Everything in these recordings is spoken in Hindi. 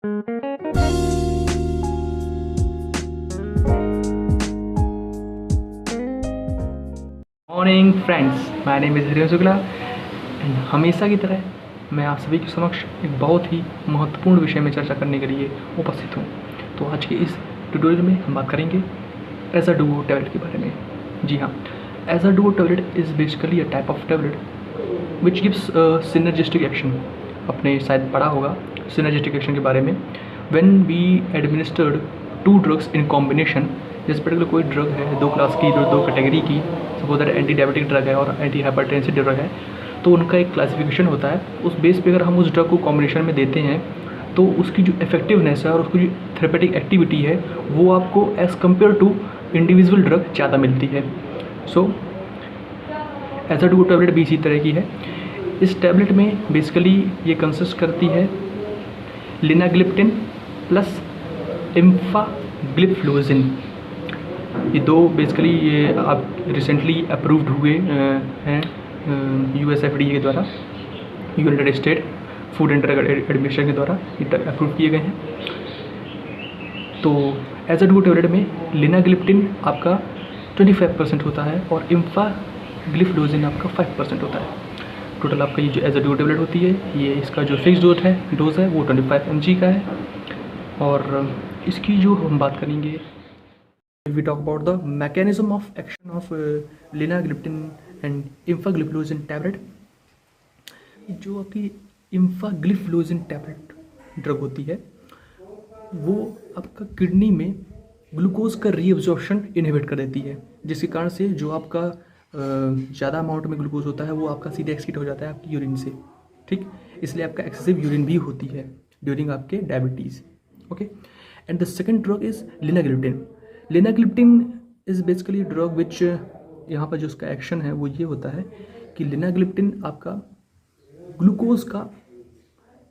Morning friends, my name is Harish Shukla and हमेशा की तरह मैं आप सभी के समक्ष एक बहुत ही महत्वपूर्ण विषय में चर्चा करने के लिए उपस्थित हूँ। तो आज के इस ट्यूटोरियल में हम बात करेंगे एज अ डुओ टैबलेट के बारे में। जी हाँ, as a duo tablet is basically a type of tablet which gives synergistic action. आपने शायद पढ़ा होगा सिनर्जिस्टिक एक्शन के बारे में। When we administered two drugs in combination, जैसे पर्टिकुलर कोई ड्रग है दो क्लास की, दो कैटेगरी की, suppose that anti diabetic drug है और एंटी हाइपरटेंसिव ड्रग है, तो उनका एक क्लासिफिकेशन होता है। उस बेस पे अगर हम उस ड्रग को कॉम्बिनेशन में देते हैं तो उसकी जो इफेक्टिवनेस है और उसकी जो थेरेपेटिक एक्टिविटी है वो आपको as compare to individual drug ज़्यादा मिलती है। So as a duo tablet भी इसी तरह की है। इस टैबलेट में बेसिकली ये कंसिस्ट करती है लिनाग्लिप्टिन प्लस एम्फाग्लिफ्लोजिन। ये दो बेसिकली ये आप रिसेंटली अप्रूव्ड हुए हैं USFDA के द्वारा, United state food and drug administration के द्वारा ये अप्रूव किए गए हैं। तो एज अ डुओ टैबलेट में लिनाग्लिप्टिन आपका 25% होता है और एम्फाग्लिफ्लोजिन आपका 5% होता है। टोटल आपका ये जो एज अ डुओ टैबलेट होती है, ये इसका जो फिक्स डोज है वो 25 mg का है। और इसकी जो हम बात करेंगे, we talk about the mechanism of action of linagliptin and empagliflozin tablet। जो आपकी empagliflozin tablet ड्रग होती है वो आपका किडनी में ग्लूकोज का रीअब्जॉर्प्शन इनहिबिट कर देती है, जिसके कारण से जो आपका ज़्यादा अमाउंट में ग्लूकोज होता है वो आपका सीधे एक्सक्रीट हो जाता है आपकी यूरिन से। ठीक, इसलिए आपका एक्सेसिव यूरिन भी होती है ड्यूरिंग आपके diabetes. Okay, and the second drug is linagliptin. Linagliptin is basically drug which, यहाँ पर जो उसका एक्शन है वो ये होता है कि लिनाग्लिप्टिन आपका ग्लूकोज का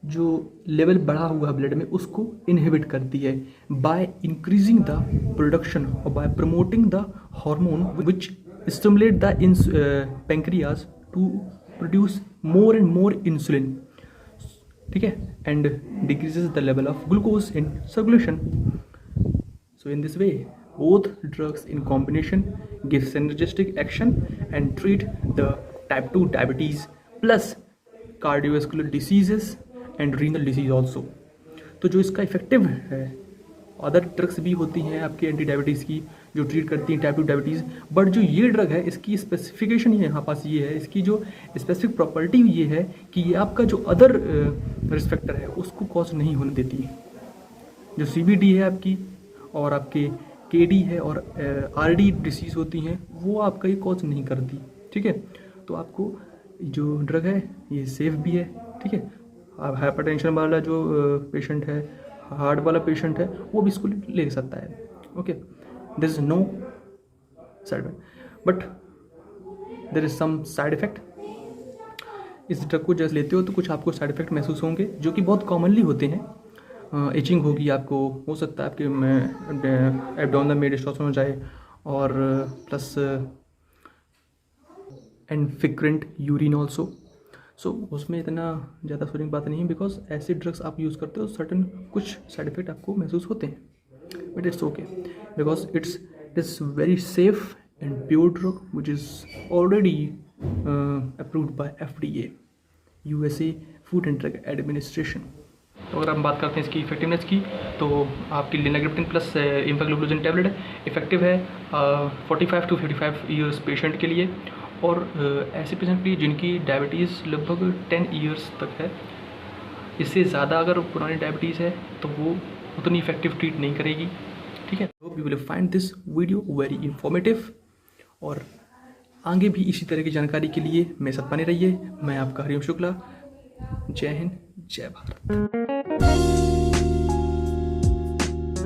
जो लेवल बढ़ा हुआ है ब्लड में उसको इनहिबिट करती है बाय इंक्रीजिंग द प्रोडक्शन और by promoting the hormone which stimulate the pancreas to produce more and more insulin. ठीक है, and decreases the level of glucose in circulation. So in this way, both drugs in combination give synergistic action and treat the type 2 diabetes plus cardiovascular diseases and renal disease also। तो जो इसका इफेक्टिव है, अदर ड्रग्स भी होती हैं आपके एंटी डायबिटीज़ की जो ट्रीट करती हैं टाइप 2 डायबिटीज़, बट जो ये ड्रग है इसकी स्पेसिफिकेशन ये यहाँ पास ये है, इसकी जो स्पेसिफिक प्रॉपर्टी ये है कि ये आपका जो अदर रिस्क फैक्टर है उसको कॉज नहीं होने देती है। जो CVD है आपकी और आपके KD है और RD डिसीज़ होती हैं वो आपका ये कॉज नहीं करती। ठीक है, तो आपको जो ड्रग है ये सेफ भी है। ठीक है, अब हाइपरटेंशन वाला जो पेशेंट है, हार्ट वाला पेशेंट है, वो भी इसको ले सकता है। Okay, there is no side effect, but there is some side effect. इस ड्रग को जैसे लेते हो तो कुछ आपको साइड इफेक्ट महसूस होंगे जो कि बहुत कॉमनली होते हैं। इचिंग होगी आपको, हो सकता है आपके एब्डोमिनल में डिस्टॉर्शन हो जाए, और plus and frequent urine also. So उसमें इतना ज़्यादा सोचने की बात नहीं है, बिकॉज ऐसे ड्रग्स आप यूज़ करते हो सर्टन कुछ साइड इफेक्ट आपको महसूस होते हैं, but it's okay because it's very safe and pure drug which is already approved by FDA, USA food and drug administration. तो अगर हम बात करते हैं इसकी इफेक्टिवनेस की, तो आपकी लिनाग्लिप्टिन प्लस एम्फाग्लिफ्लोजिन टैबलेट इफेक्टिव है 45 to 55 ईयर्स पेशेंट के लिए, और ऐसे पेशेंट के लिए जिनकी डायबिटीज़ लगभग 10 ईयर्स तक है। इससे ज़्यादा अगर पुरानी डायबिटीज़ है तो वो उतनी इफेक्टिव ट्रीट नहीं करेगी। ठीक है, hope you will find this video very informative, और आगे भी इसी तरह की जानकारी के लिए मेरे साथ बने रहिए। मैं आपका हरीश शुक्ला। जय हिंद, जय भारत।